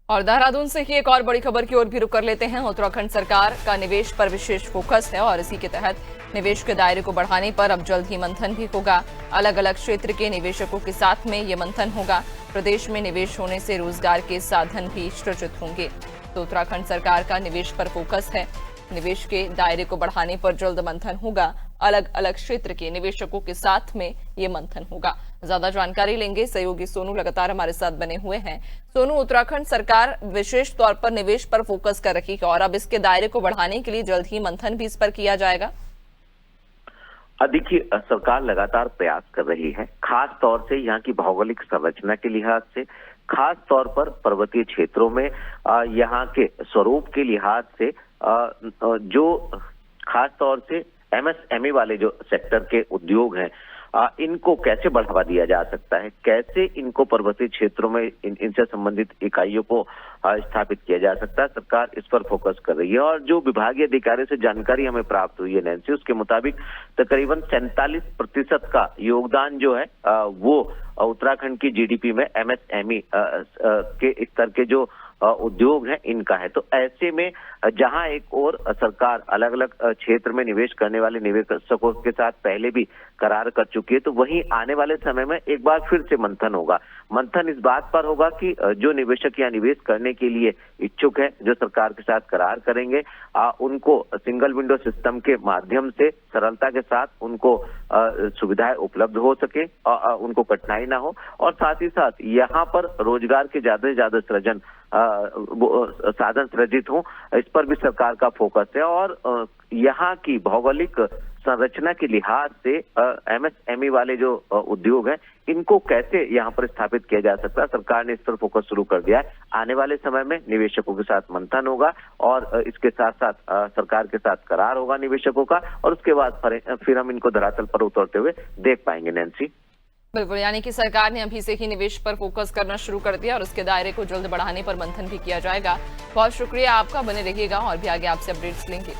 और देहरादून से ही एक और बड़ी खबर की ओर भी रुख कर लेते हैं। उत्तराखंड सरकार का निवेश पर विशेष फोकस है और इसी के तहत निवेश के दायरे को बढ़ाने पर अब जल्द ही मंथन भी होगा। अलग अलग क्षेत्र के निवेशकों के साथ में ये मंथन होगा। प्रदेश में निवेश होने से रोजगार के साधन भी सृजित होंगे। तो उत्तराखंड सरकार का निवेश पर फोकस है। निवेश के दायरे को बढ़ाने पर जल्द मंथन होगा। अलग अलग क्षेत्र के निवेशकों के साथ में ये मंथन होगा। ज्यादा जानकारी लेंगे, सहयोगी सोनू लगातार हमारे साथ बने हुए हैं। सोनू, उत्तराखंड सरकार विशेष तौर पर निवेश पर फोकस कर रही है और अब इसके दायरे को बढ़ाने के लिए जल्द ही मंथन भी इस पर किया जाएगा। देखिए, सरकार लगातार प्रयास कर रही है, खास तौर से यहाँ की भौगोलिक संरचना के लिहाज से, खास तौर पर पर्वतीय क्षेत्रों में यहाँ के स्वरूप के लिहाज से जो खास तौर से एमएसएमई वाले जो सेक्टर के उद्योग हैं, इनको कैसे बढ़ावा दिया जा सकता है, कैसे इनको पर्वतीय क्षेत्रों में इनसे संबंधित इकाइयों को स्थापित किया जा सकता है। सरकार इस पर फोकस कर रही है और जो विभागीय अधिकारी से जानकारी हमें प्राप्त हुई है नैन्सी, उसके मुताबिक तकरीबन 47% का योगदान जो है वो उत्तराखंड की जीडीपी में एमएसएमई के स्तर के जो उद्योग है इनका है। तो ऐसे में जहां एक और सरकार अलग अलग क्षेत्र में निवेश करने वाले निवेशकों के साथ पहले भी करार कर चुकी है, तो वहीं आने वाले समय में एक बार फिर से मंथन होगा। मंथन इस बात पर होगा कि जो निवेशक यहाँ निवेश करने के लिए इच्छुक है, जो सरकार के साथ करार करेंगे, उनको सिंगल विंडो सिस्टम के माध्यम से सरलता के साथ उनको सुविधाएं उपलब्ध हो सके, उनको कठिनाई ना हो और साथ ही साथ यहाँ पर रोजगार के ज्यादा से ज्यादा सृजन साधन सृजित हों, इस पर भी सरकार का फोकस है। और यहाँ की भौगोलिक संरचना के लिहाज से एमएसएमई वाले जो उद्योग हैं, इनको कैसे यहाँ पर स्थापित किया जा सकता है, सरकार ने इस पर फोकस शुरू कर दिया है। आने वाले समय में निवेशकों के साथ मंथन होगा और इसके साथ साथ सरकार के साथ करार होगा निवेशकों का और उसके बाद फिर हम इनको धरातल पर उतरते हुए देख पाएंगे। नैन्सी, बिल्कुल, यानी कि सरकार ने अभी से ही निवेश पर फोकस करना शुरू कर दिया और उसके दायरे को जल्द बढ़ाने पर मंथन भी किया जाएगा। बहुत शुक्रिया आपका, बने रहिएगा और भी आगे आपसे अपडेट्स लेंगे।